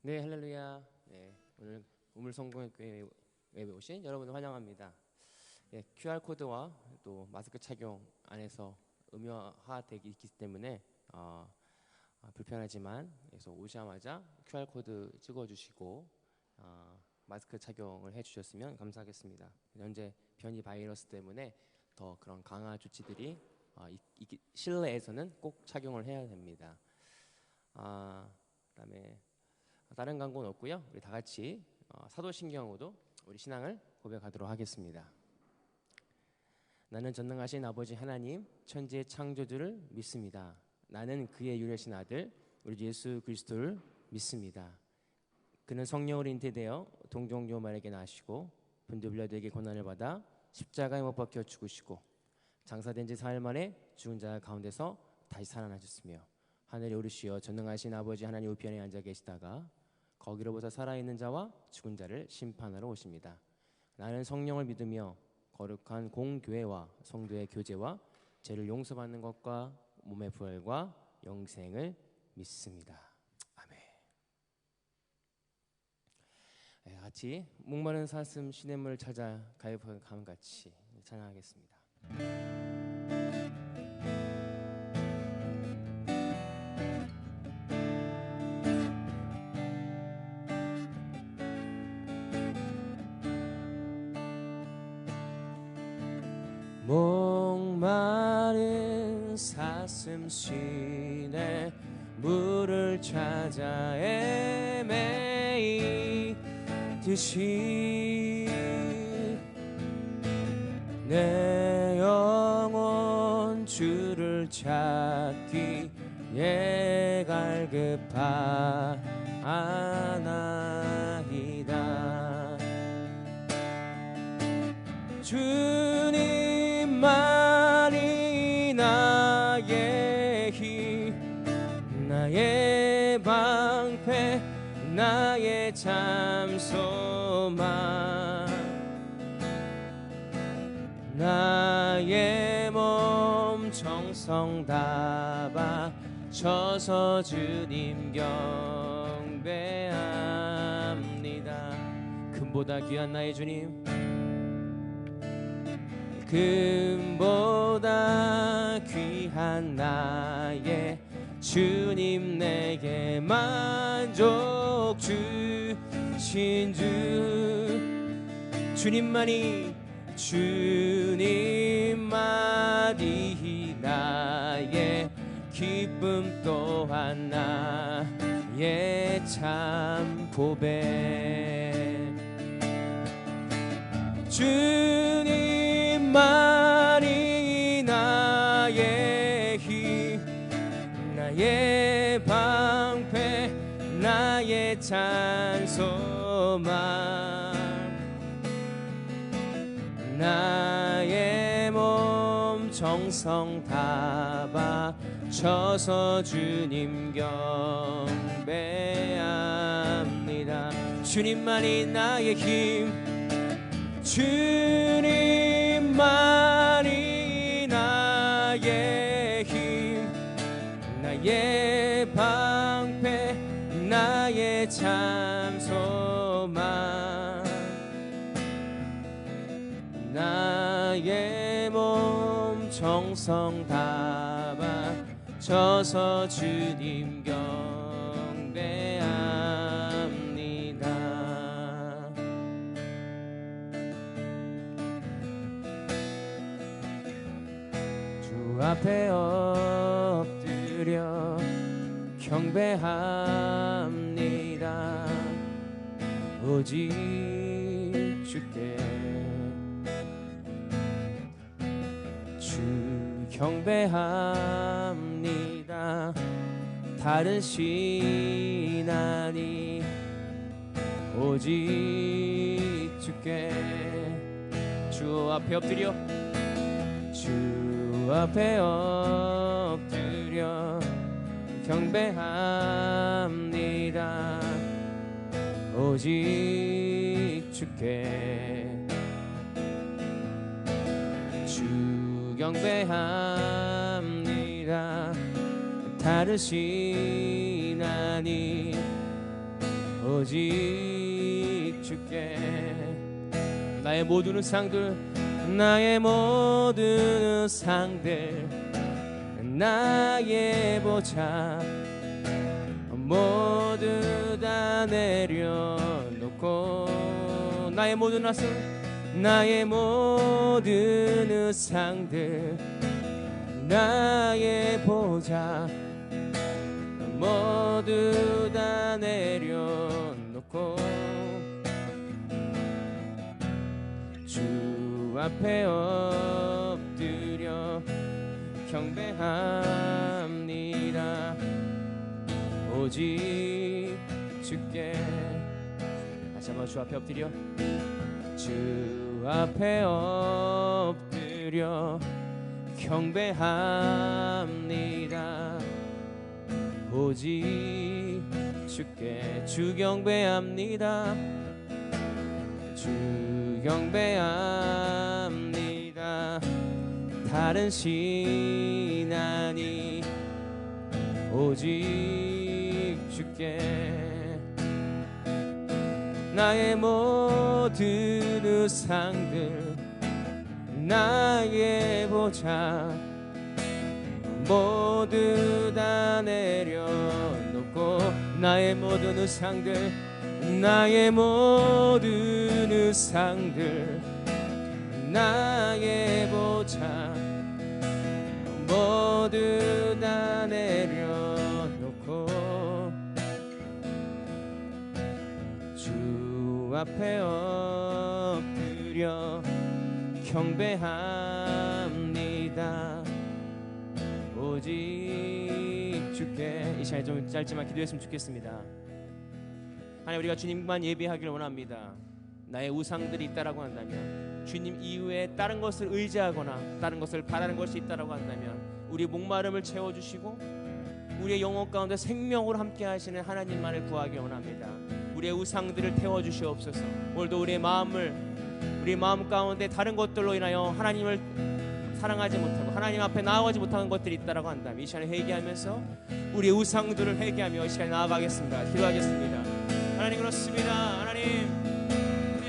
네, 할렐루야. 네, 오늘 우물성공회교회에 오신 여러분을 환영합니다. 네, QR 코드와 또 마스크 착용 안에서 의무화되기 있기 때문에 불편하지만 그래서 오자마자 QR 코드 찍어주시고 마스크 착용을 해주셨으면 감사하겠습니다. 현재 변이 바이러스 때문에 더 그런 강화 조치들이 실내에서는 꼭 착용을 해야 됩니다. 그다음에 다른 광고는 없고요. 우리 다 같이 사도신경으로 우리 신앙을 고백하도록 하겠습니다. 나는 전능하신 아버지 하나님 천지의 창조주를 믿습니다. 나는 그의 유일하신 아들 우리 예수 그리스도를 믿습니다. 그는 성령으로 잉태되어 동정녀 마리아에게 나시고 본디오 빌라도에게 고난을 받아 십자가에 못 박혀 죽으시고 장사된 지 4일 만에 죽은 자 가운데서 다시 살아나셨으며 하늘에 오르시어 전능하신 아버지 하나님 우편에 앉아 계시다가 거기로부터 살아있는 자와 죽은 자를 심판하러 오십니다. 나는 성령을 믿으며 거룩한 공교회와 성도의 교제와 죄를 용서받는 것과 몸의 부활과 영생을 믿습니다. 아멘. 네, 같이 목마른 사슴 시냇물 찾아 가엾은 감같이 찬양하겠습니다. 목마른 사슴 시내 물을 찾아 헤매이듯이 내 영혼 주를 찾기에 갈급하나이다. 주님만이 나의 힘 나의 방패 나의 참 소망 나의 몸 정성 다 바쳐서 주님 경배합니다. 금보다 귀한 나의 주님 금보다 귀한 나의 주님 내게 만족 주신 주 주님만이 나의 기쁨 또한 나의 참 고백 주님만이 나의 힘 나의 방패 나의 찬소망 나의 몸 정성 다 바쳐서 주님 경배합니다. 주님만이 나의 힘 주님만이 나의 힘 나의 방패 나의 참 소망 나의 몸 정성 다 바쳐서 주님 경배합니다. 주 앞에 엎드려 경배합니다. 오직 주께 주 경배합니다. 다른 신 아니 오직 주께 주 앞에 엎드려 주 앞에 엎드려 경배합니다. 오직 주께 주 경배합니다. 다르신 아니 오직 주께. 나의 모든 우상들, 나의 모든 우상들, 나의 보좌 모두 다 내려놓고, 나의 모든 우상, 나의 모든 우상들, 나의 보좌 모두 다 내려놓고 주 앞에 엎드려 경배합니다. 오직 주께. 다시 한번 주 앞에 엎드려, 주 앞에 엎드려 경배합니다. 오직 주께. 주 경배합니다. 주 경배합니다. 다른 신 아니 오직 주께. 나의 모든 우상들, 나의 보좌 모두 다 내려놓고, 나의 모든 우상들, 나의 모든 우상들, 나의 보좌 모두 다 내려놓고 주 앞에 엎드려 경배합니다. 오직 주께. 이 시간에 좀 짧지만 기도했으면 좋겠습니다. 하나님, 우리가 주님만 예배하기를 원합니다. 나의 우상들이 있다라고 한다면, 주님 이후에 다른 것을 의지하거나 다른 것을 바라는 것이 있다라고 한다면 우리의 목마름을 채워주시고 우리의 영혼 가운데 생명으로 함께 하시는 하나님만을 구하기 원합니다. 우리의 우상들을 태워주시옵소서. 오늘도 우리의 마음 가운데 다른 것들로 인하여 하나님을 사랑하지 못하고 하나님 앞에 나아가지 못하는 것들이 있다라고 한다면 이 시간에 회개하면서 우리의 우상들을 회개하며 이 시간에 나아가겠습니다. 기도하겠습니다. 하나님, 그렇습니다. 하나님,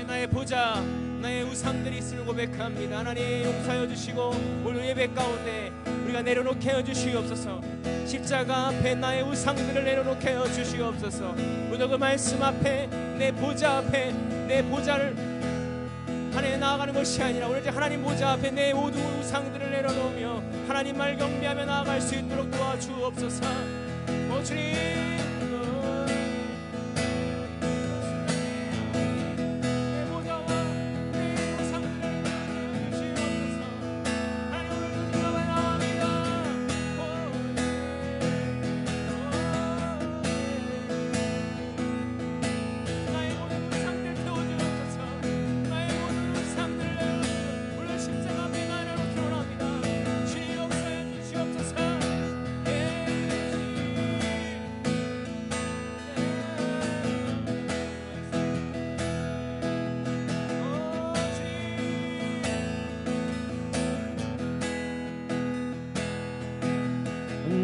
나의 보좌, 나의 우상들이 있음을 고백합니다. 하나님, 용서하여 주시고 오늘 예배 가운데 우리가 내려놓게 해 주시옵소서. 십자가 앞에 나의 우상들을 내려놓게 해 주시옵소서. 오늘 그 말씀 앞에, 내 보좌 앞에, 내 보좌를 하나님 나아가는 것이 아니라 오늘 하나님 보좌 앞에 내 모든 우상들을 내려놓으며 하나님 말 경배하며 나아갈 수 있도록 도와주옵소서. 오 주님,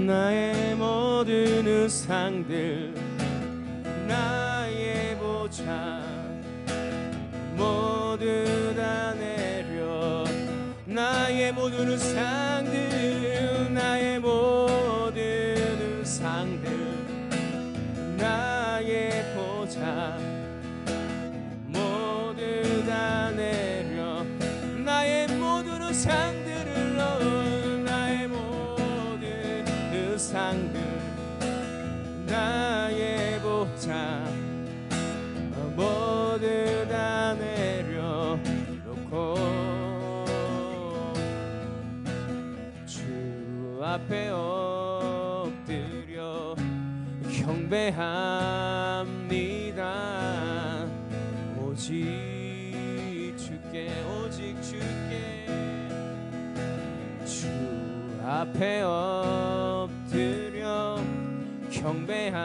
나의 모든 우상들, 나의 보좌 모두 다 내려, 나의 모든 우상들, 나의 모든 우상들, 나의 보좌 모두 다 내려, 나의 모든 우상들을 넣어, 나의 모든 우상들, 나의 보좌 모두 다 내려놓고 주 앞에 엎드려 경배합니다. 오직 주께, 오직 주께, 주 앞에 엎드려 경배합니다.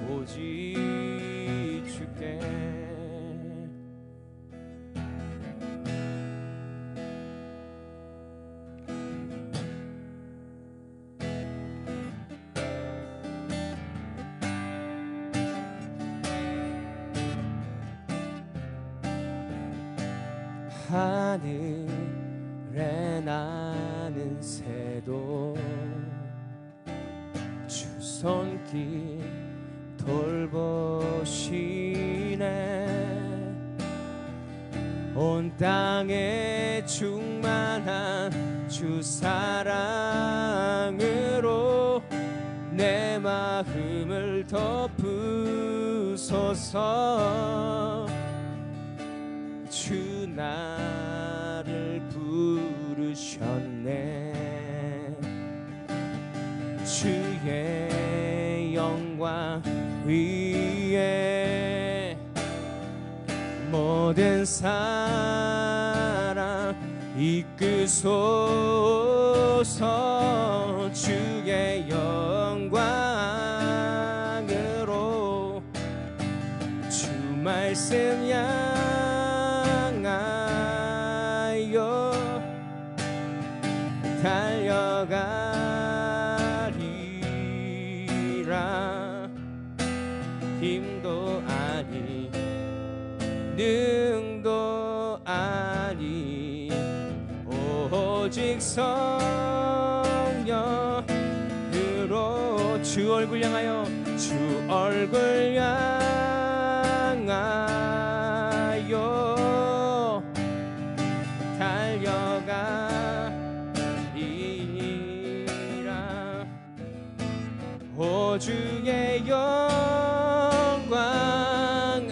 오직 주께. 하늘에 나는 새도 주 손길 돌보시네. 온 땅에 충만한 주 사랑으로 내 마음을 덮으소서. 주 나를 부르셨네. 주의 영광 위에 모든 사랑 이끄소서. 주의 영광으로 주 말씀 향하여 달려가리라. 힘도 아니 능도 아니 오직 성령으로 주 얼굴 향하여 주 얼굴 향하여 달려가리라. 오 주의 영광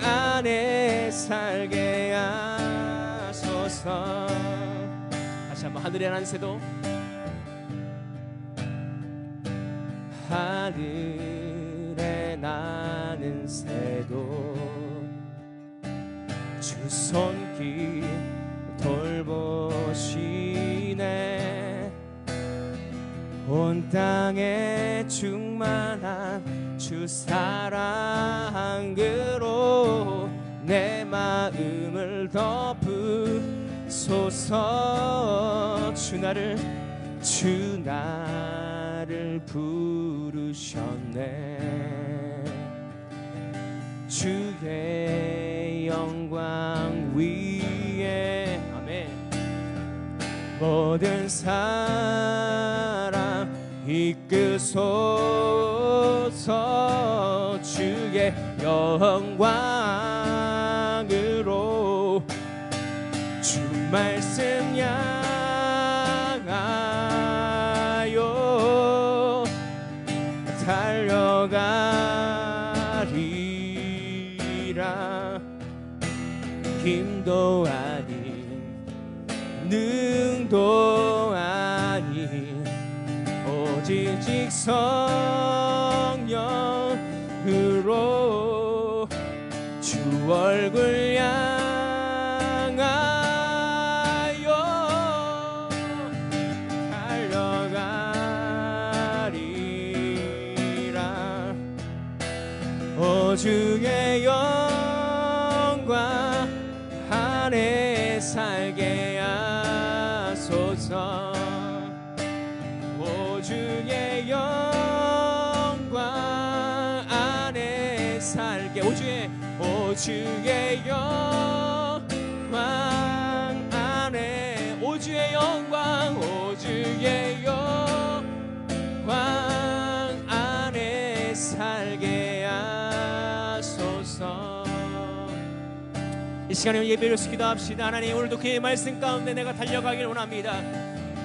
안에 살게 하소서. 다시 한번 하늘에 나는 새도 하늘에 나는 새도 주 손길 돌보시네. 온 땅에 충만한 주 사랑으로 내 마음을 덮으소서. 주 나를 부르셨네. 주의 영광 위에 아멘 모든 사랑 이끄소서. 주의 영광으로 주 말씀 향하여 달려가리라. 힘도 아니 능도 아니 오직 성령으로 주 얼굴 향하여 달려가리라. 오 주의 영광 안에 살게 하소서. 오 주의 영광 안에 살게. 오 주의 영광 안에 오 주의 영광 오 주의 영광 안에 살게 하소서. 이 시간에 예배를 기도합시다. 하나님, 오늘도 그의 말씀 가운데 내가 달려가길 원합니다.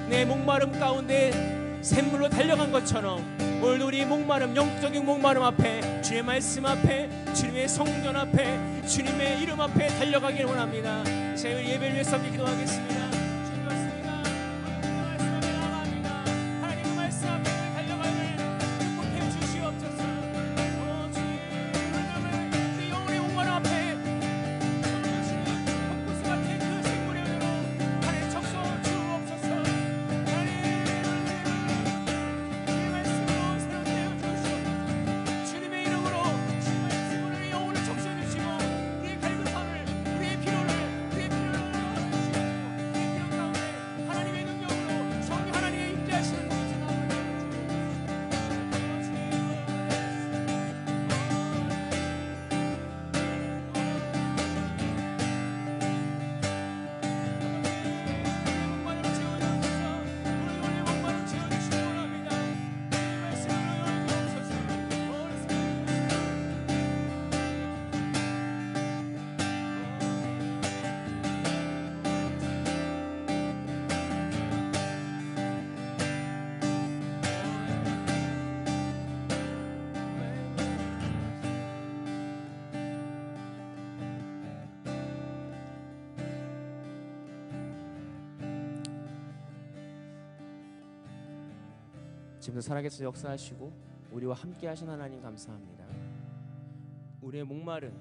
내 목마름 가운데 샘물로 달려간 것처럼 오늘도 우리 목마름, 영적인 목마름 앞에, 주의 말씀 앞에, 주님의 성전 앞에, 주님의 이름 앞에 달려가길 원합니다. 제가 예배를 위해서 함께 기도하겠습니다. 주님 말씀입니다. 말씀 앞에 나아갑니다. 하나님 그 말씀 앞에 달려가길 축복해 주시옵소서. 오 주님, 그 영혼의 목마름 앞에 벚꽃 같은 그 생물의 은혜로 하나님 적셔 주옵소서. 하나님 주의 말씀으로 새롭게 하여 주시옵소서. 주님의 이름으로 주의 말씀으로 영혼을 적셔 주시고 우리의 갈급함을, 우리의 필요를 주시고 우리의 지금도 살아계셔 역사하시고 우리와 함께 하신 하나님 감사합니다. 우리의 목마른,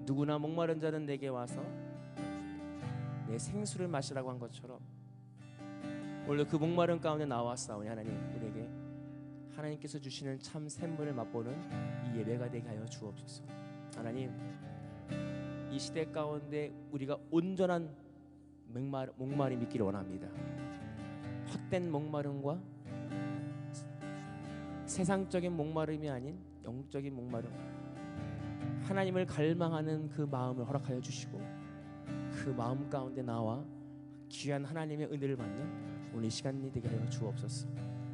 누구나 목마른 자는 내게 와서 내 생수를 마시라고 한 것처럼 오늘 그 목마른 가운데 나와싸우니 하나님, 우리에게 하나님께서 주시는 참 샘물을 맛보는 이 예배가 되게 하여 주옵소서. 하나님, 이 시대 가운데 우리가 온전한 목마름이 있기를 원합니다. 헛된 목마름과 세상적인 목마름이 아닌 영적인 목마름, 하나님을 갈망하는 그 마음을 허락하여 주시고 그 마음 가운데 나와 귀한 하나님의 은혜를 받는 오늘 이 시간이 되게 하여 주옵소서.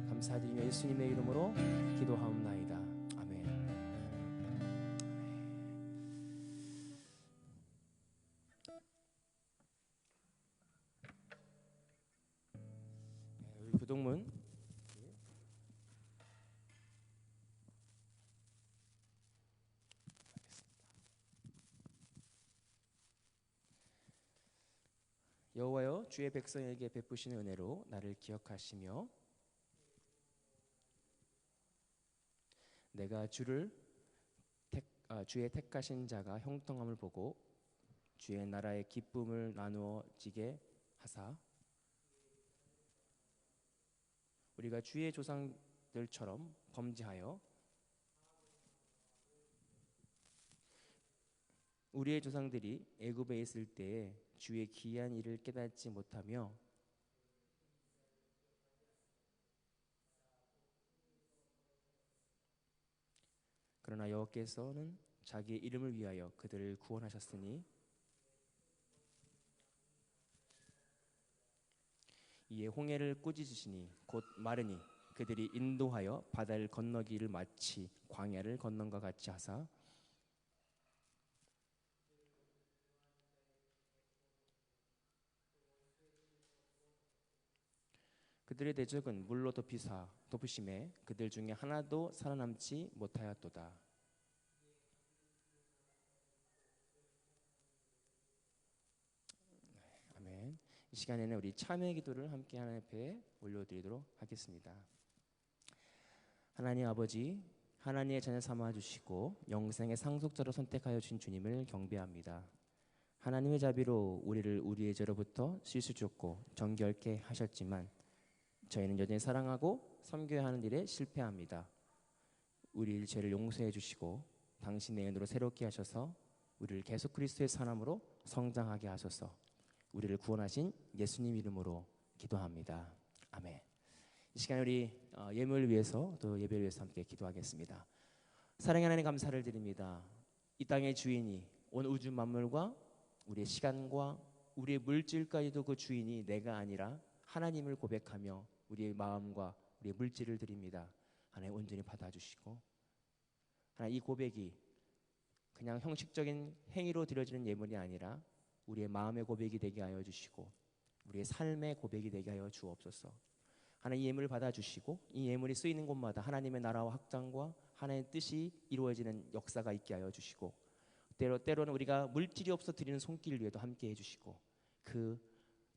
감사드리며 예수님의 이름으로 기도하옵나이다. 아멘. 우리 부동문 여호와여, 주의 백성에게 베푸시는 은혜로 나를 기억하시며 내가 주의 택하신 자가 형통함을 보고 주의 나라의 기쁨을 나누어지게 하사 우리가 주의 조상들처럼 범죄하여 우리의 조상들이 애굽에 있을 때에 주의 기이한 일을 깨닫지 못하며 그러나 여호와께서는 자기의 이름을 위하여 그들을 구원하셨으니 이에 홍해를 꾸짖으시니 곧 마르니 그들이 인도하여 바다를 건너기를 마치 광야를 건넌 것 같이 하사 그들의 대적은 물로 덮으심에 그들 중에 하나도 살아남지 못하였도다. 아멘. 이 시간에는 우리 참회 기도를 함께 하나님 앞에 올려드리도록 하겠습니다. 하나님 아버지, 하나님의 자녀 삼아 주시고 영생의 상속자로 선택하여 주신 주님을 경배합니다. 하나님의 자비로 우리를 우리의 죄로부터 씻어 주었고 정결케 하셨지만 저희는 여전히 사랑하고 섬겨야 하는 일에 실패합니다. 우리의 죄를 용서해 주시고 당신의 은혜로 새롭게 하셔서 우리를 계속 그리스도의 사람으로 성장하게 하소서. 우리를 구원하신 예수님 이름으로 기도합니다. 아멘. 이 시간 우리 예물을 위해서 또 예배를 위해서 함께 기도하겠습니다. 사랑의 하나님 감사를 드립니다. 이 땅의 주인이 온 우주 만물과 우리의 시간과 우리의 물질까지도 그 주인이 내가 아니라 하나님을 고백하며 우리의 마음과 우리의 물질을 드립니다. 하나님 온전히 받아주시고 하나님 이 고백이 그냥 형식적인 행위로 드려지는 예물이 아니라 우리의 마음의 고백이 되게 하여 주시고 우리의 삶의 고백이 되게 하여 주옵소서. 하나님 이 예물을 받아주시고 이 예물이 쓰이는 곳마다 하나님의 나라와 확장과 하나님의 뜻이 이루어지는 역사가 있게 하여 주시고 때로는 우리가 물질이 없어 드리는 손길 위에도 함께 해주시고 그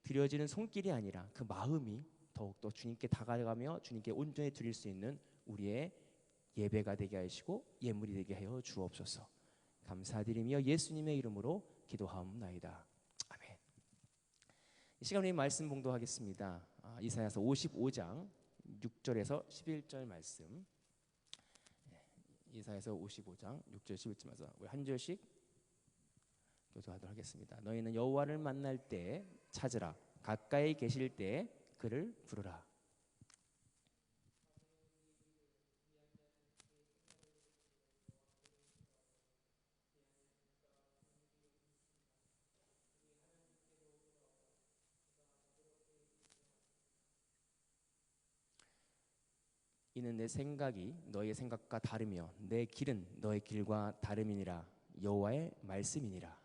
드려지는 손길이 아니라 그 마음이 더욱더 주님께 다가가며 주님께 온전히 드릴 수 있는 우리의 예배가 되게 하시고 예물이 되게 하여 주옵소서. 감사드리며 예수님의 이름으로 기도하옵나이다. 아멘. 이 시간 우리 말씀 봉독하겠습니다. 이사야서 55장 6절에서 11절 말씀. 이사야서 55장 6절 11절에서 우리 한 절씩 교도하도록 하겠습니다. 너희는 여호와를 만날 때 찾으라. 가까이 계실 때 그를 부르라. 이는 내 생각이 너희의 생각과 다르며 내 길은 너희 길과 다름이니라. 여호와의 말씀이니라.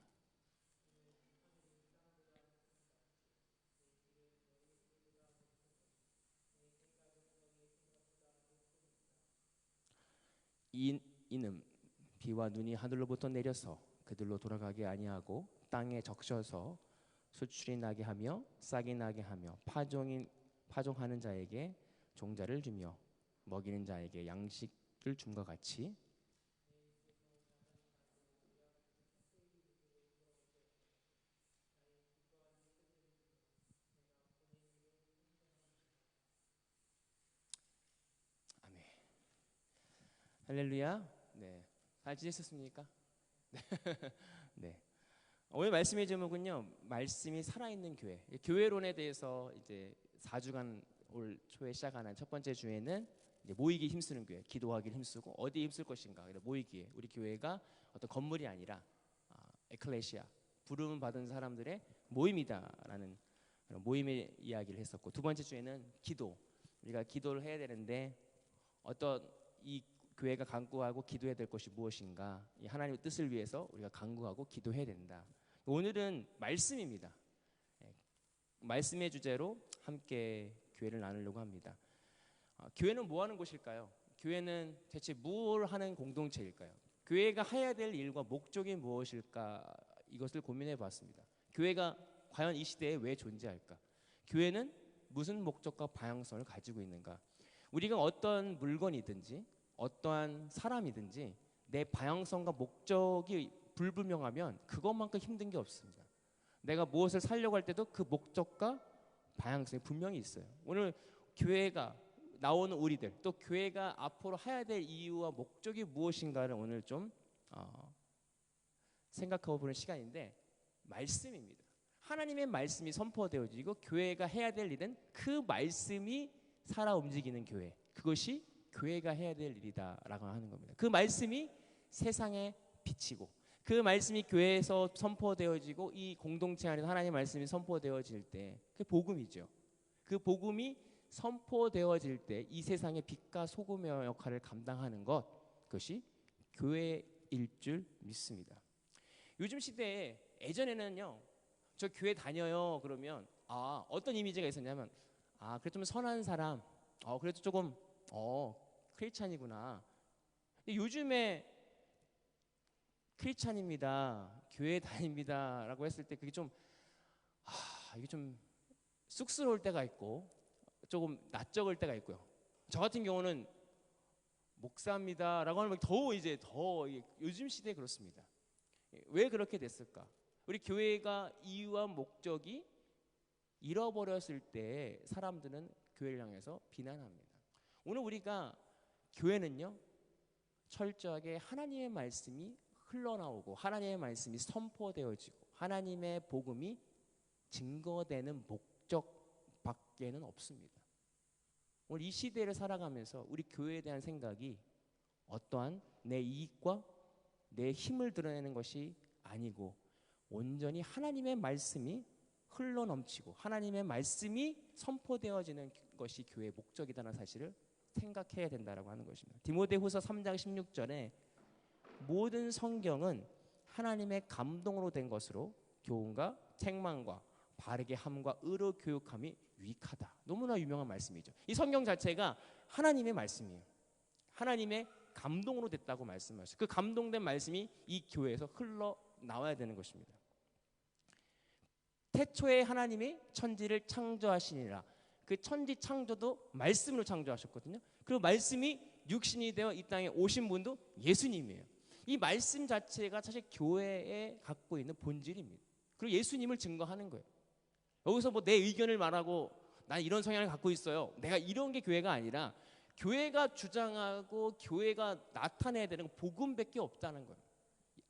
이는 비와 눈이 하늘로부터 내려서 그들로 돌아가게 아니하고 땅에 적셔서 수출이 나게 하며 싹이 나게 하며 파종하는 자에게 종자를 주며 먹이는 자에게 양식을 줌과 같이 아멘. 할렐루야. 네. 잘 지내셨습니까? 네. 오늘 말씀의 제목은요. 말씀이 살아있는 교회. 교회론에 대해서 이제 4주간 올 초에 시작하는 첫 번째 주에는 이제 모이기 힘쓰는 교회, 기도하기를 힘쓰고 어디에 힘쓸 것인가. 모이기에 우리 교회가 어떤 건물이 아니라 에클레시아, 부름 받은 사람들의 모임이다라는 그런 모임의 이야기를 했었고, 두 번째 주에는 기도. 우리가 기도를 해야 되는데 어떤 이 교회가 간구하고 기도해야 될 것이 무엇인가? 이 하나님의 뜻을 위해서 우리가 간구하고 기도해야 된다. 오늘은 말씀입니다. 말씀의 주제로 함께 교회를 나누려고 합니다. 교회는 뭐 하는 곳일까요? 교회는 대체 뭘 하는 공동체일까요? 교회가 해야 될 일과 목적이 무엇일까? 이것을 고민해 봤습니다. 교회가 과연 이 시대에 왜 존재할까? 교회는 무슨 목적과 방향성을 가지고 있는가? 우리가 어떤 물건이든지 어떠한 사람이든지 내 방향성과 목적이 불분명하면 그것만큼 힘든 게 없습니다. 내가 무엇을 살려고 할 때도 그 목적과 방향성이 분명히 있어요. 오늘 교회가 나오는 우리들, 또 교회가 앞으로 해야 될 이유와 목적이 무엇인가를 오늘 좀 생각해 보는 시간인데, 말씀입니다. 하나님의 말씀이 선포되어지고 교회가 해야 될 일은 그 말씀이 살아 움직이는 교회, 그것이 교회가 해야 될 일이다라고 하는 겁니다. 그 말씀이 세상에 비치고 그 말씀이 교회에서 선포되어지고 이 공동체 안에서 하나님의 말씀이 선포되어질 때 그 복음이죠. 그 복음이 선포되어질 때 이 세상의 빛과 소금의 역할을 감당하는 것, 그것이 교회일 줄 믿습니다. 요즘 시대에 예전에는요, 저 교회 다녀요 그러면 어떤 이미지가 있었냐면 그래도 좀 선한 사람, 그래도 조금 크리스찬이구나. 근데 요즘에 크리스찬입니다, 교회 다닙니다 라고 했을 때 그게 좀 이게 좀 쑥스러울 때가 있고 조금 낯적을 때가 있고요. 저 같은 경우는 목사입니다 라고 하면 더 요즘 시대에 그렇습니다. 왜 그렇게 됐을까? 우리 교회가 이유와 목적이 잃어버렸을 때 사람들은 교회를 향해서 비난합니다. 오늘 우리가 교회는요, 철저하게 하나님의 말씀이 흘러나오고 하나님의 말씀이 선포되어지고 하나님의 복음이 증거되는 목적밖에는 없습니다. 오늘 이 시대를 살아가면서 우리 교회에 대한 생각이 어떠한 내 이익과 내 힘을 드러내는 것이 아니고 온전히 하나님의 말씀이 흘러넘치고 하나님의 말씀이 선포되어지는 것이 교회의 목적이라는 사실을 생각해야 된다라고 하는 것입니다. 디모데후서 3장 16절에 모든 성경은 하나님의 감동으로 된 것으로 교훈과 책망과 바르게 함과 의로 교육함이 유익하다. 너무나 유명한 말씀이죠. 이 성경 자체가 하나님의 말씀이에요. 하나님의 감동으로 됐다고 말씀하셨어요. 그 감동된 말씀이 이 교회에서 흘러나와야 되는 것입니다. 태초에 하나님이 천지를 창조하시니라. 그 천지 창조도 말씀으로 창조하셨거든요. 그리고 말씀이 육신이 되어 이 땅에 오신 분도 예수님이에요. 이 말씀 자체가 사실 교회에 갖고 있는 본질입니다. 그리고 예수님을 증거하는 거예요. 여기서 뭐 내 의견을 말하고 난 이런 성향을 갖고 있어요, 내가 이런 게 교회가 아니라, 교회가 주장하고 교회가 나타내야 되는 건 복음밖에 없다는 거예요.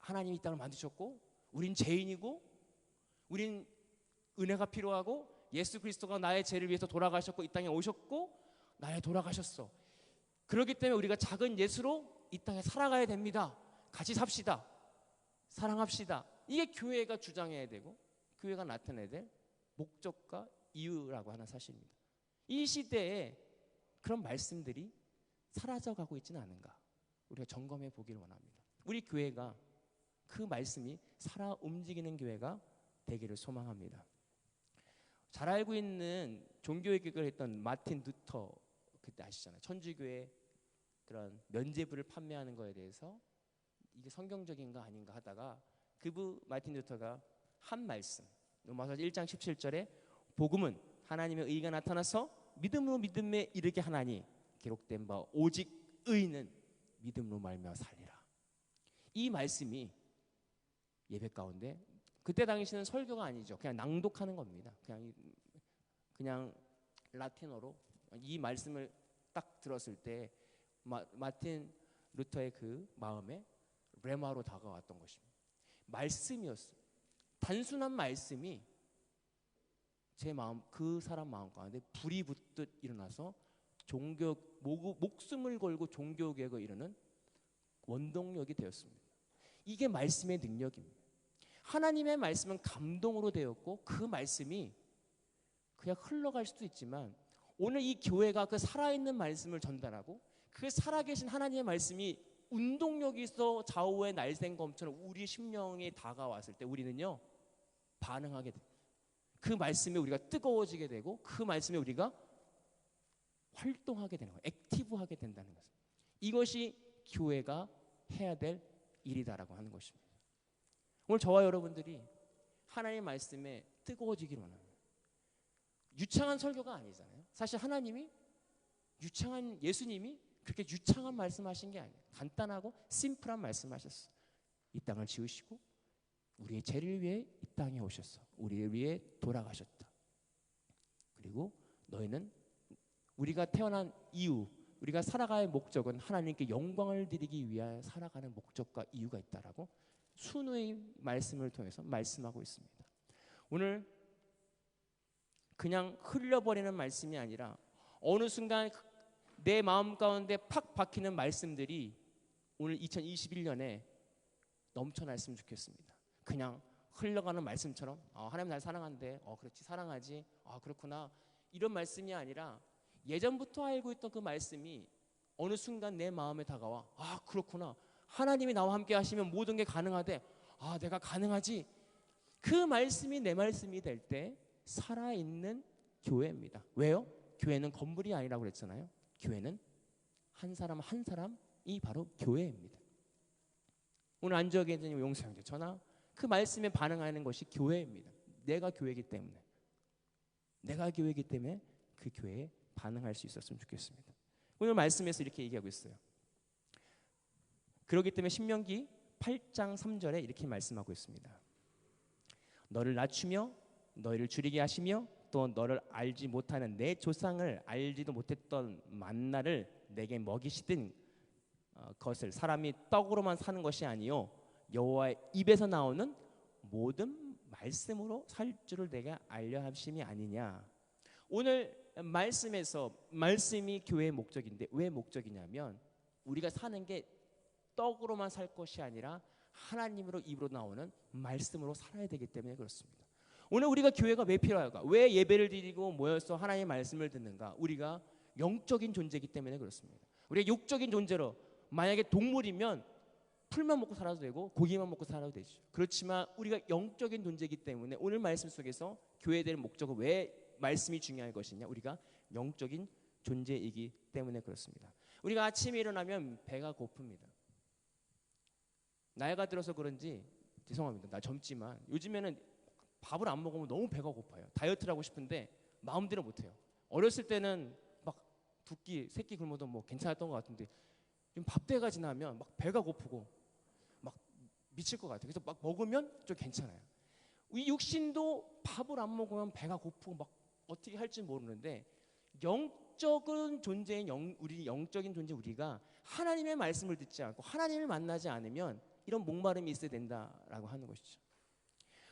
하나님이 이 땅을 만드셨고 우린 죄인이고 우린 은혜가 필요하고 예수 그리스도가 나의 죄를 위해서 돌아가셨고 이 땅에 오셨고 나의 돌아가셨어. 그렇기 때문에 우리가 작은 예수로 이 땅에 살아가야 됩니다. 같이 삽시다. 사랑합시다. 이게 교회가 주장해야 되고 교회가 나타내야 될 목적과 이유라고 하는 사실입니다. 이 시대에 그런 말씀들이 사라져가고 있지는 않은가, 우리가 점검해 보기를 원합니다. 우리 교회가 그 말씀이 살아 움직이는 교회가 되기를 소망합니다. 잘 알고 있는 종교의 교육을 했던 마틴 루터, 그때 아시잖아요. 천주교의 그런 면죄부를 판매하는 거에 대해서 이게 성경적인가 아닌가 하다가 마틴 루터가 한 말씀, 로마서 1장 17절에 복음은 하나님의 의가 나타나서 믿음으로 믿음에 이르게 하나니 기록된 바 오직 의인은 믿음으로 말미암아 살리라. 이 말씀이 예배 가운데 그때 당시는 설교가 아니죠. 그냥 낭독하는 겁니다. 그냥 라틴어로 이 말씀을 딱 들었을 때 마틴 루터의 그 마음에 레마로 다가왔던 것입니다. 말씀이었어요. 단순한 말씀이 제 마음, 그 사람 마음 가운데 불이 붙듯 일어나서 목숨을 걸고 종교개혁을 이루는 원동력이 되었습니다. 이게 말씀의 능력입니다. 하나님의 말씀은 감동으로 되었고 그 말씀이 그냥 흘러갈 수도 있지만 오늘 이 교회가 그 살아있는 말씀을 전달하고 그 살아계신 하나님의 말씀이 운동력이 있어 좌우의 날쌘검처럼 우리 심령에 다가왔을 때 우리는요 반응하게 돼요. 그 말씀에 우리가 뜨거워지게 되고 그 말씀에 우리가 활동하게 되는 거예요. 액티브하게 된다는 것입니다. 이것이 교회가 해야 될 일이다라고 하는 것입니다. 오늘 저와 여러분들이 하나님의 말씀에 뜨거워지기를 원합니다. 유창한 설교가 아니잖아요. 사실 하나님이 유창한 예수님이 그렇게 유창한 말씀하신 게 아니에요. 간단하고 심플한 말씀하셨어요. 이 땅을 지으시고 우리의 죄를 위해 이 땅에 오셨어. 우리를 위해 돌아가셨다. 그리고 너희는 우리가 태어난 이유, 우리가 살아갈 목적은 하나님께 영광을 드리기 위하여 살아가는 목적과 이유가 있다라고 순우의 말씀을 통해서 말씀하고 있습니다. 오늘 그냥 흘려버리는 말씀이 아니라 어느 순간 내 마음 가운데 팍 박히는 말씀들이 오늘 2021년에 넘쳐났으면 좋겠습니다. 그냥 흘러가는 말씀처럼 하나님 날 사랑한대. 그렇지 사랑하지. 그렇구나. 이런 말씀이 아니라 예전부터 알고 있던 그 말씀이 어느 순간 내 마음에 다가와. 그렇구나. 하나님이 나와 함께 하시면 모든 게 가능하대. 내가 가능하지. 그 말씀이 내 말씀이 될 때 살아있는 교회입니다. 왜요? 교회는 건물이 아니라고 그랬잖아요. 교회는 한 사람 한 사람이 바로 교회입니다. 오늘 안지역에 있는 용서 형제 저나 그 말씀에 반응하는 것이 교회입니다. 내가 교회이기 때문에 그 교회에 반응할 수 있었으면 좋겠습니다. 오늘 말씀에서 이렇게 얘기하고 있어요. 그렇기 때문에 신명기 8장 3절에 이렇게 말씀하고 있습니다. 너를 낮추며 너희를 줄이게 하시며 또 너를 알지 못하는 내 조상을 알지도 못했던 만나를 내게 먹이시던 것을 사람이 떡으로만 사는 것이 아니요 여호와의 입에서 나오는 모든 말씀으로 살 줄을 내가 알려 하심이 아니냐. 오늘 말씀에서 말씀이 교회의 목적인데 왜 목적이냐면 우리가 사는 게 떡으로만 살 것이 아니라 하나님으로 입으로 나오는 말씀으로 살아야 되기 때문에 그렇습니다. 오늘 우리가 교회가 왜 필요할까? 왜 예배를 드리고 모여서 하나님의 말씀을 듣는가? 우리가 영적인 존재이기 때문에 그렇습니다. 우리가 육적인 존재로 만약에 동물이면 풀만 먹고 살아도 되고 고기만 먹고 살아도 되죠. 그렇지만 우리가 영적인 존재이기 때문에 오늘 말씀 속에서 교회에 대한 목적은 왜 말씀이 중요한 것이냐? 우리가 영적인 존재이기 때문에 그렇습니다. 우리가 아침에 일어나면 배가 고픕니다. 나이가 들어서 그런지 죄송합니다. 나 젊지만 요즘에는 밥을 안 먹으면 너무 배가 고파요. 다이어트를 하고 싶은데 마음대로 못해요. 어렸을 때는 막 두 끼, 세 끼 굶어도 뭐 괜찮았던 것 같은데 좀 밥때가 지나면 막 배가 고프고 막 미칠 것 같아요. 그래서 막 먹으면 좀 괜찮아요. 이 육신도 밥을 안 먹으면 배가 고프고 막 어떻게 할지 모르는데 영적인 존재인 우리 영적인 존재 우리가 하나님의 말씀을 듣지 않고 하나님을 만나지 않으면 이런 목마름이 있어야 된다라고 하는 것이죠.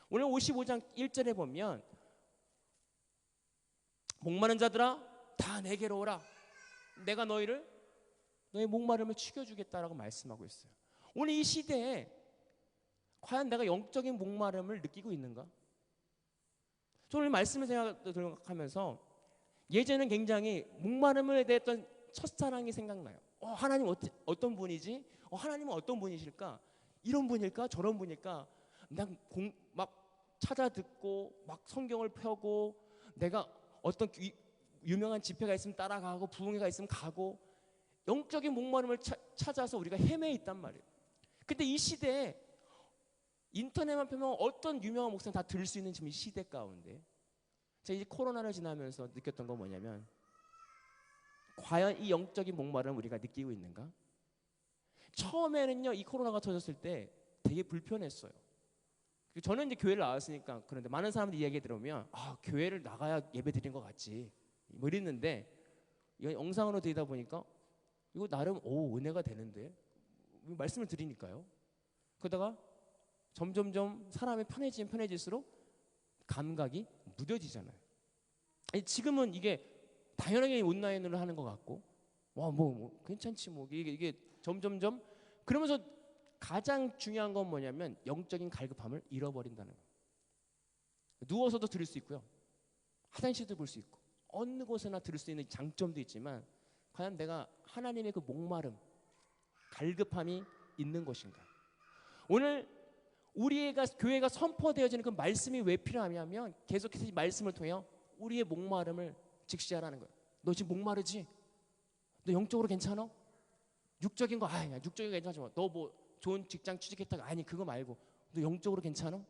오늘 55장 1절에 보면 목마른 자들아 다 내게로 오라. 내가 너의 목마름을 죽여주겠다라고 말씀하고 있어요. 오늘 이 시대에 과연 내가 영적인 목마름을 느끼고 있는가? 저는 말씀을 생각하면서 예전에는 굉장히 목마름에 대했던 첫사랑이 생각나요. 하나님 어떤 분이지? 하나님은 어떤 분이실까? 이런 분일까? 저런 분일까? 막 찾아 듣고 막 성경을 펴고 내가 어떤 유명한 집회가 있으면 따라가고 부흥회가 있으면 가고 영적인 목마름을 찾아서 우리가 헤매 있단 말이에요. 근데 이 시대에 인터넷만 펴면 어떤 유명한 목사님 다 들을 수 있는 지금 이 시대 가운데 제가 이제 코로나를 지나면서 느꼈던 건 뭐냐면 과연 이 영적인 목마름을 우리가 느끼고 있는가? 처음에는요, 이 코로나가 터졌을 때 되게 불편했어요. 저는 이제 교회를 나왔으니까. 그런데 많은 사람들이 이야기 들으면 교회를 나가야 예배 드린 것 같지 뭐 이랬는데, 이거 영상으로 드리다 보니까 이거 나름 은혜가 되는데, 말씀을 드리니까요. 그러다가 점점점 사람이 편해질수록 감각이 무뎌지잖아요. 지금은 이게 당연하게 온라인으로 하는 것 같고, 괜찮지 뭐, 이게 점점점. 그러면서 가장 중요한 건 뭐냐면 영적인 갈급함을 잃어버린다는 거예요. 누워서도 들을 수 있고요, 화장실도 볼 수 있고, 어느 곳에나 들을 수 있는 장점도 있지만, 과연 내가 하나님의 그 목마름, 갈급함이 있는 것인가? 오늘 우리가 교회가 선포되어지는 그 말씀이 왜 필요하냐면, 계속해서 이 말씀을 통해 우리의 목마름을 직시하라는 거예요. 너 지금 목마르지? 너 영적으로 괜찮아? 육적인 거 아니야. 육적인 거 괜찮지. 너 뭐 좋은 직장 취직했다가, 아니 그거 말고 너 영적으로 괜찮아?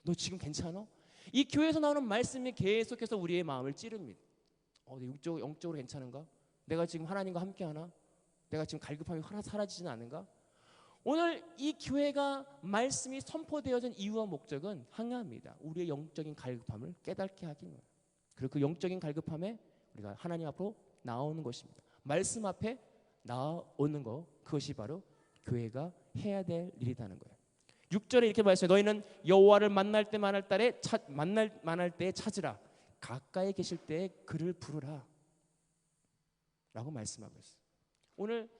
너 지금 괜찮아? 이 교회에서 나오는 말씀이 계속해서 우리의 마음을 찌릅니다. 너 영적으로 괜찮은가? 내가 지금 하나님과 함께하나? 내가 지금 갈급함이 사라지지는 않은가? 오늘 이 교회가 말씀이 선포되어진 이유와 목적은 하나입니다. 우리의 영적인 갈급함을 깨닫게 하기 위해서. 그리고 그 영적인 갈급함에 우리가 하나님 앞으로 나오는 것입니다. 말씀 앞에 나오는 것, 그것이 바로 교회가 해야 될 일이라는 거예요. 6절에 이렇게 말씀해요. 너희는 여호와를 만날 때에 찾으라. 가까이 계실 때에 그를 부르라. 라고 말씀하고 있어요. 오늘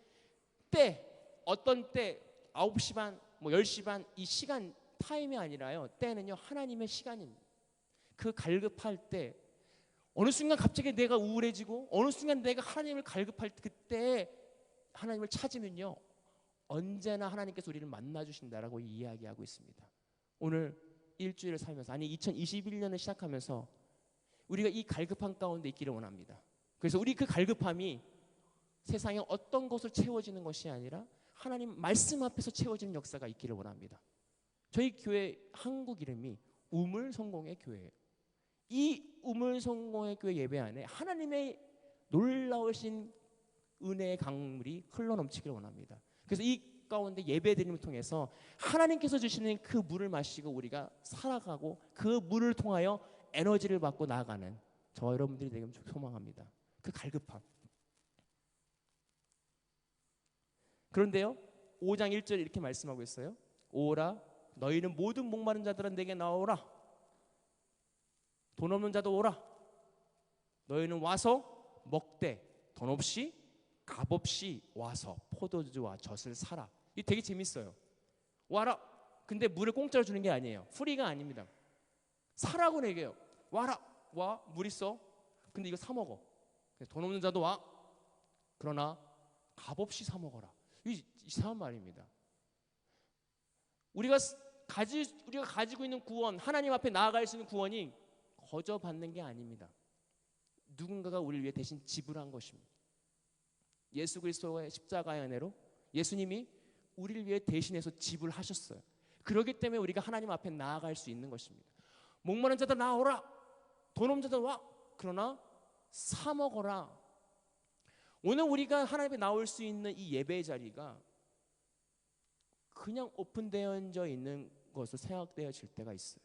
어떤 때 9시 반, 10시 반 이 시간 타임이 아니라요. 때는요, 하나님의 시간입니다. 그 갈급할 때, 어느 순간 갑자기 내가 우울해지고, 어느 순간 내가 하나님을 갈급할 때, 그때 하나님을 찾으면요, 언제나 하나님께서 우리를 만나주신다라고 이야기하고 있습니다. 오늘 일주일을 살면서, 아니 2021년을 시작하면서 우리가 이 갈급함 가운데 있기를 원합니다. 그래서 우리 그 갈급함이 세상에 어떤 것을 채워지는 것이 아니라 하나님 말씀 앞에서 채워지는 역사가 있기를 원합니다. 저희 교회 한국 이름이 우물성공의 교회예요. 이 우물성공의 교회 예배 안에 하나님의 놀라우신 은혜의 강물이 흘러넘치기를 원합니다. 그래서 이 가운데 예배드림을 통해서 하나님께서 주시는 그 물을 마시고 우리가 살아가고, 그 물을 통하여 에너지를 받고 나아가는 저 여러분들이 되기를 소망합니다. 그 갈급함. 그런데요, 5장 1절에 이렇게 말씀하고 있어요. 오라, 너희는 모든 목마른 자들은 내게 나오라. 돈 없는 자도 오라. 너희는 와서 먹되 돈 없이 값없이 와서 포도주와 젖을 사라. 이게 되게 재밌어요. 와라. 근데 물을 공짜로 주는 게 아니에요. 프리가 아닙니다. 사라고 얘기해요. 와라. 와, 물 있어. 근데 이거 사 먹어. 돈 없는 자도 와. 그러나 값없이 사 먹어라. 이상한 말입니다. 우리가 가지고 있는 구원, 하나님 앞에 나아갈 수 있는 구원이 거저 받는 게 아닙니다. 누군가가 우리를 위해 대신 지불한 것입니다. 예수 그리스도의 십자가의 은혜로 예수님이 우리를 위해 대신해서 지불하셨어요. 그렇기 때문에 우리가 하나님 앞에 나아갈 수 있는 것입니다. 목마른 자들 나오라. 돈 없는 자들 와. 그러나 사 먹어라. 오늘 우리가 하나님 앞에 나올 수 있는 이 예배의 자리가 그냥 오픈되어져 있는 것으로 생각되어질 때가 있어요.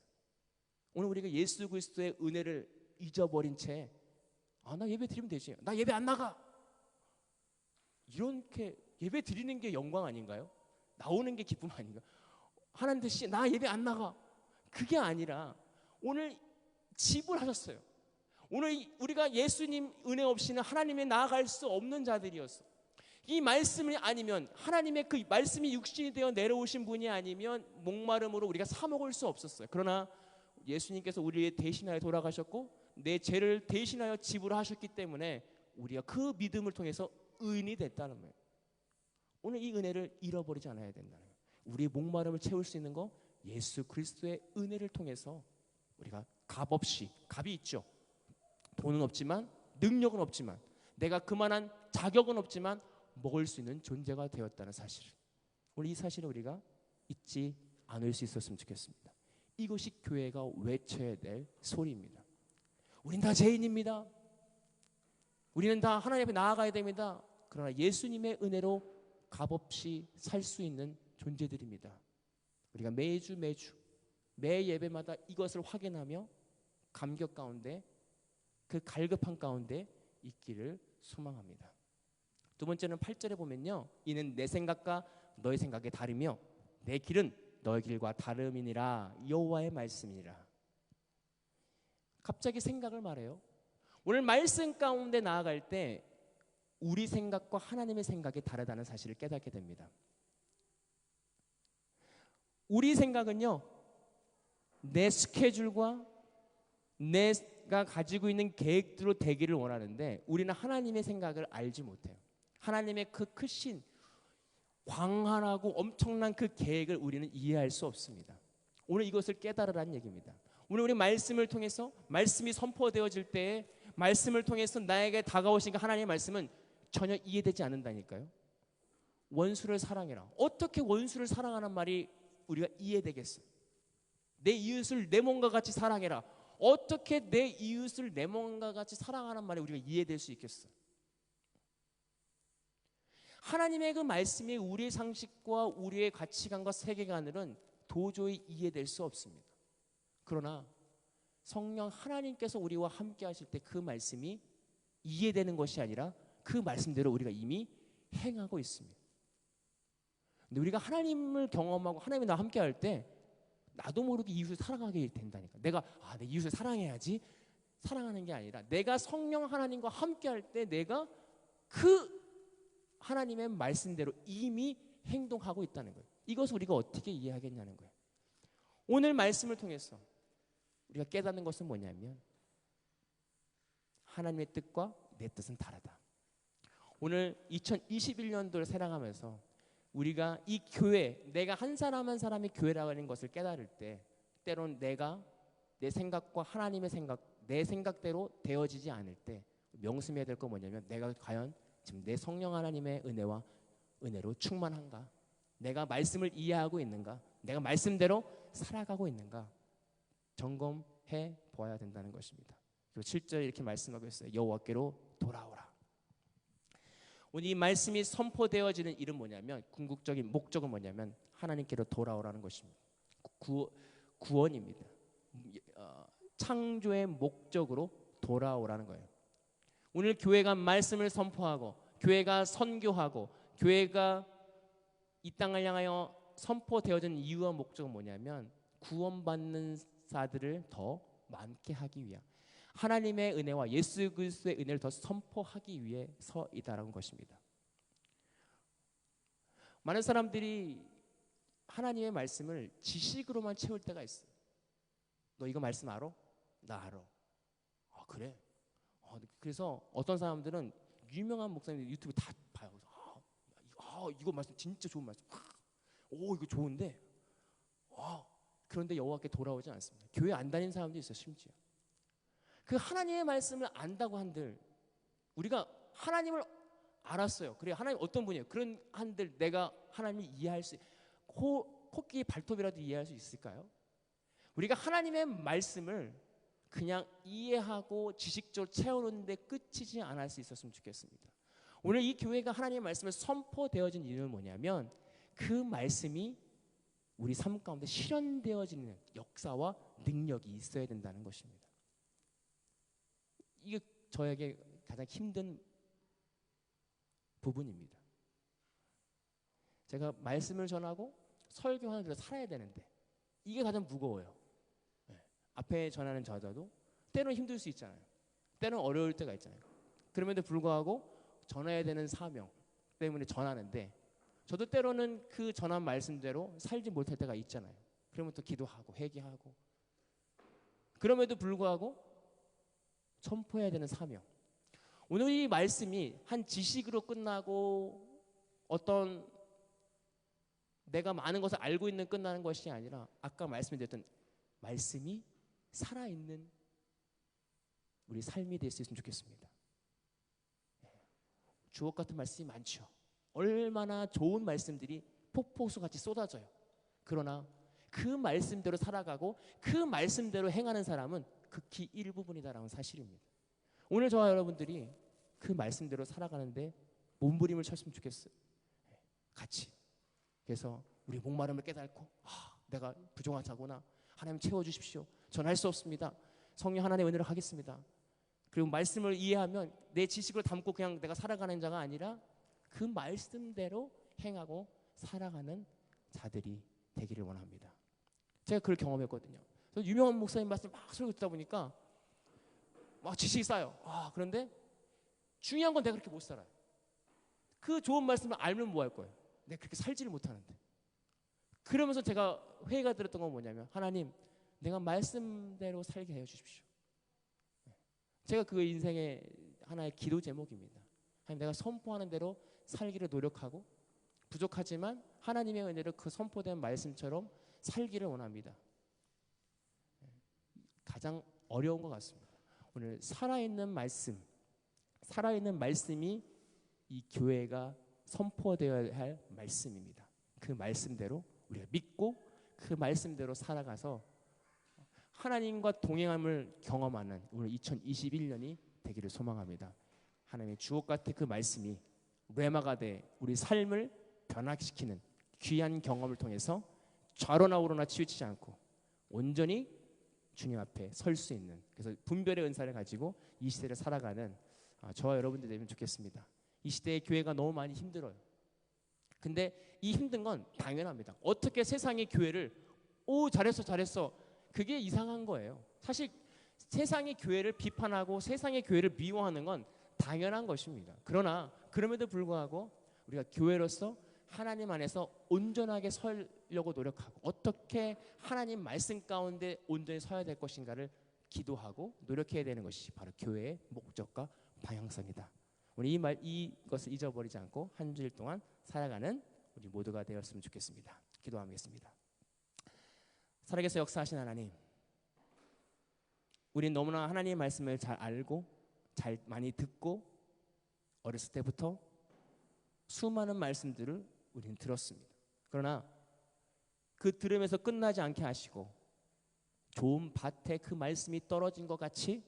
오늘 우리가 예수 그리스도의 은혜를 잊어버린 채 나 예배 드리면 되지. 나 예배 안 나가. 이렇게 예배 드리는 게 영광 아닌가요? 나오는 게 기쁨 아닌가? 하나님 대신 나 예배 안 나가. 그게 아니라 오늘 지불하셨어요. 오늘 우리가 예수님 은혜 없이는 하나님에 나아갈 수 없는 자들이었어. 이 말씀이 아니면, 하나님의 그 말씀이 육신이 되어 내려오신 분이 아니면 목마름으로 우리가 사 먹을 수 없었어요. 그러나 예수님께서 우리를 대신하여 돌아가셨고 내 죄를 대신하여 지불하셨기 때문에 우리가 그 믿음을 통해서 의인이 됐다는 거예요. 오늘 이 은혜를 잃어버리지 않아야 된다는 거예요. 우리의 목마름을 채울 수 있는 거, 예수 그리스도의 은혜를 통해서 우리가 값없이, 값이 있죠. 돈은 없지만, 능력은 없지만, 내가 그만한 자격은 없지만 먹을 수 있는 존재가 되었다는 사실을, 오늘 이 사실을 우리가 잊지 않을 수 있었으면 좋겠습니다. 이것이 교회가 외쳐야 될 소리입니다. 우린 다 죄인입니다. 우리는 다 하나님 앞에 나아가야 됩니다. 그러나 예수님의 은혜로 값없이 살 수 있는 존재들입니다. 우리가 매주 매 예배마다 이것을 확인하며 감격 가운데, 그 갈급한 가운데 있기를 소망합니다. 두 번째는 8절에 보면요, 이는 내 생각과 너의 생각이 다르며 내 길은 너의 길과 다름이니라. 여호와의 말씀이니라. 갑자기 생각을 말해요. 오늘 말씀 가운데 나아갈 때 우리 생각과 하나님의 생각이 다르다는 사실을 깨닫게 됩니다. 우리 생각은요, 내 스케줄과 내가 가지고 있는 계획대로 되기를 원하는데, 우리는 하나님의 생각을 알지 못해요. 하나님의 그 크신 광활하고 엄청난 그 계획을 우리는 이해할 수 없습니다. 오늘 이것을 깨달으라는 얘기입니다. 오늘 우리 말씀을 통해서, 말씀이 선포되어질 때에 말씀을 통해서 나에게 다가오신 하나님의 말씀은 전혀 이해되지 않는다니까요. 원수를 사랑해라. 어떻게 원수를 사랑하는 말이 우리가 이해되겠어요? 내 이웃을 내 몸과 같이 사랑해라. 어떻게 내 이웃을 내 몸과 같이 사랑하는 말이 우리가 이해될 수 있겠어요? 하나님의 그 말씀이 우리의 상식과 우리의 가치관과 세계관으로는 도저히 이해될 수 없습니다. 그러나 성령 하나님께서 우리와 함께 하실 때 그 말씀이 이해되는 것이 아니라 그 말씀대로 우리가 이미 행하고 있습니다. 근데 우리가 하나님을 경험하고 하나님이 나와 함께 할 때 나도 모르게 이웃을 사랑하게 된다니까. 내가 내 이웃을 사랑해야지, 사랑하는 게 아니라 내가 성령 하나님과 함께 할 때 내가 그 하나님의 말씀대로 이미 행동하고 있다는 거예요. 이것을 우리가 어떻게 이해하겠냐는 거예요. 오늘 말씀을 통해서 우리가 깨닫는 것은 뭐냐면 하나님의 뜻과 내 뜻은 다르다. 오늘 2021년도를 살아가면서 우리가 이 교회, 내가 한 사람 한 사람이 교회라고 하는 것을 깨달을 때 때론 내가 내 생각과 하나님의 생각, 내 생각대로 되어지지 않을 때 명심해야 될 건 뭐냐면 내가 과연 지금 내 성령 하나님의 은혜와 은혜로 충만한가? 내가 말씀을 이해하고 있는가? 내가 말씀대로 살아가고 있는가? 점검해 보아야 된다는 것입니다. 그리고 7절에 이렇게 말씀하고 있어요. 여호와께로 돌아오라. 오늘 이 말씀이 선포되어지는 일은 뭐냐면, 궁극적인 목적은 뭐냐면 하나님께로 돌아오라는 것입니다. 구원입니다. 창조의 목적으로 돌아오라는 거예요. 오늘 교회가 말씀을 선포하고 교회가 선교하고 교회가 이 땅을 향하여 선포되어진 이유와 목적은 뭐냐면 구원받는 자들을 더 많게 하기 위한, 하나님의 은혜와 예수 그리스도의 은혜를 더 선포하기 위해서이다라는 것입니다. 많은 사람들이 하나님의 말씀을 지식으로만 채울 때가 있어요. 너 이거 말씀 알아? 나 알아. 그래? 그래서 어떤 사람들은 유명한 목사님들 유튜브 다 봐요. 이거 말씀 진짜 좋은 말씀. 이거 좋은데. 그런데 여호와께 돌아오지 않습니다. 교회 안 다니는 사람도 있어요. 심지어 그 하나님의 말씀을 안다고 한들, 우리가 하나님을 알았어요. 그래, 하나님 어떤 분이에요? 그런 한들 내가 하나님을 이해할 수, 코끼리 발톱이라도 이해할 수 있을까요? 우리가 하나님의 말씀을 그냥 이해하고 지식적으로 채우는데 끝이지 않을 수 있었으면 좋겠습니다. 오늘 이 교회가 하나님의 말씀을 선포되어진 이유는 뭐냐면 그 말씀이 우리 삶 가운데 실현되어지는 역사와 능력이 있어야 된다는 것입니다. 이게 저에게 가장 힘든 부분입니다. 제가 말씀을 전하고 설교하는 대로 살아야 되는데 이게 가장 무거워요. 앞에 전하는 저자도 때로는 힘들 수 있잖아요. 때로는 어려울 때가 있잖아요. 그럼에도 불구하고 전해야 되는 사명 때문에 전하는데 저도 때로는 그 전한 말씀대로 살지 못할 때가 있잖아요. 그러면 또 기도하고 회개하고, 그럼에도 불구하고 선포해야 되는 사명. 오늘 이 말씀이 한 지식으로 끝나고 어떤 내가 많은 것을 알고 있는 끝나는 것이 아니라 아까 말씀드렸던 말씀이 살아있는 우리 삶이 될 수 있으면 좋겠습니다. 주옥 같은 말씀이 많죠. 얼마나 좋은 말씀들이 폭포수같이 쏟아져요. 그러나 그 말씀대로 살아가고 그 말씀대로 행하는 사람은 극히 일부분이다라는 사실입니다. 오늘 저와 여러분들이 그 말씀대로 살아가는데 몸부림을 쳤으면 좋겠어요. 같이. 그래서 우리 목마름을 깨닫고 내가 부족하구나. 하나님 채워주십시오. 전 할 수 없습니다. 성령 하나님의 은혜로 하겠습니다. 그리고 말씀을 이해하면 내 지식을 담고 그냥 내가 살아가는 자가 아니라 그 말씀대로 행하고 살아가는 자들이 되기를 원합니다. 제가 그걸 경험했거든요. 그래서 유명한 목사님 말씀 막 설교 듣다 보니까 막 지식이 쌓여. 그런데 중요한 건 내가 그렇게 못 살아요. 그 좋은 말씀을 알면 뭐 할 거예요? 내가 그렇게 살지를 못하는데. 그러면서 제가 회의가 들었던 건 뭐냐면, 하나님, 내가 말씀대로 살게 해 주십시오. 제가 그 인생의 하나의 기도 제목입니다. 하나님, 내가 선포하는 대로 살기를 노력하고 부족하지만 하나님의 은혜로 그 선포된 말씀처럼 살기를 원합니다. 가장 어려운 것 같습니다. 오늘 살아있는 말씀이 이 교회가 선포되어야 할 말씀입니다. 그 말씀대로 우리가 믿고 그 말씀대로 살아가서 하나님과 동행함을 경험하는 오늘 2021년이 되기를 소망합니다. 하나님의 주옥 같은 그 말씀이 레마가 돼 우리 삶을 변화시키는 귀한 경험을 통해서 좌로나 우로나 치우치지 않고 온전히 주님 앞에 설 수 있는, 그래서 분별의 은사를 가지고 이 시대를 살아가는 저와 여러분들 되면 좋겠습니다. 이 시대의 교회가 너무 많이 힘들어요. 근데 이 힘든 건 당연합니다. 어떻게 세상의 교회를 잘했어 그게 이상한 거예요. 사실 세상의 교회를 비판하고 세상의 교회를 미워하는 건 당연한 것입니다. 그러나 그럼에도 불구하고 우리가 교회로서 하나님 안에서 온전하게 서려고 노력하고 어떻게 하나님 말씀 가운데 온전히 서야 될 것인가를 기도하고 노력해야 되는 것이 바로 교회의 목적과 방향성이다. 우리 이것을 잊어버리지 않고 한 주일 동안 살아가는 우리 모두가 되었으면 좋겠습니다. 기도하겠습니다. 살아계셔 역사하신 하나님, 우린 너무나 하나님의 말씀을 잘 알고 잘 많이 듣고 어렸을 때부터 수많은 말씀들을 우리는 들었습니다. 그러나 그 들으면서 끝나지 않게 하시고 좋은 밭에 그 말씀이 떨어진 것 같이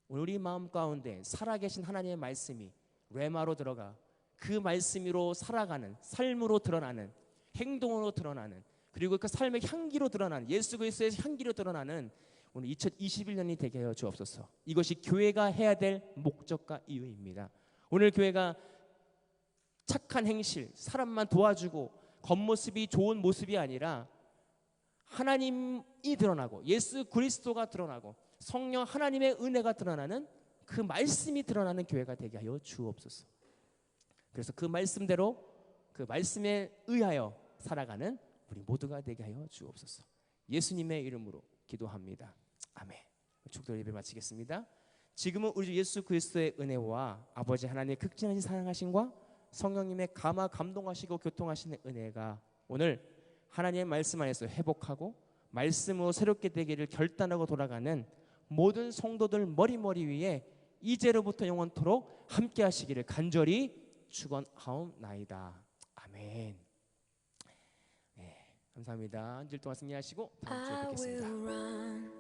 우리 마음 가운데 살아계신 하나님의 말씀이 레마로 들어가 그 말씀으로 살아가는, 삶으로 드러나는, 행동으로 드러나는, 그리고 그 삶의 향기로 드러나는, 예수 그리스도의 향기로 드러나는 오늘 2021년이 되게 하여 주옵소서. 이것이 교회가 해야 될 목적과 이유입니다. 오늘 교회가 착한 행실, 사람만 도와주고 겉모습이 좋은 모습이 아니라 하나님이 드러나고 예수 그리스도가 드러나고 성령 하나님의 은혜가 드러나는 그 말씀이 드러나는 교회가 되게 하여 주옵소서. 그래서 그 말씀대로 그 말씀에 의하여 살아가는 우리 모두가 되게 하여 주옵소서. 예수님의 이름으로 기도합니다. 아멘. 축도의 예배 마치겠습니다. 지금은 우리 예수 그리스도의 은혜와 아버지 하나님의 극진하신 사랑하심과 성령님의 감동하시고 교통하시는 은혜가 오늘 하나님의 말씀 안에서 회복하고 말씀으로 새롭게 되기를 결단하고 돌아가는 모든 성도들 머리 위에 이제로부터 영원토록 함께 하시기를 간절히 축원하옵나이다. 아멘. 네, 감사합니다. 한 주일 동안 승리하시고 다음 주에 뵙겠습니다.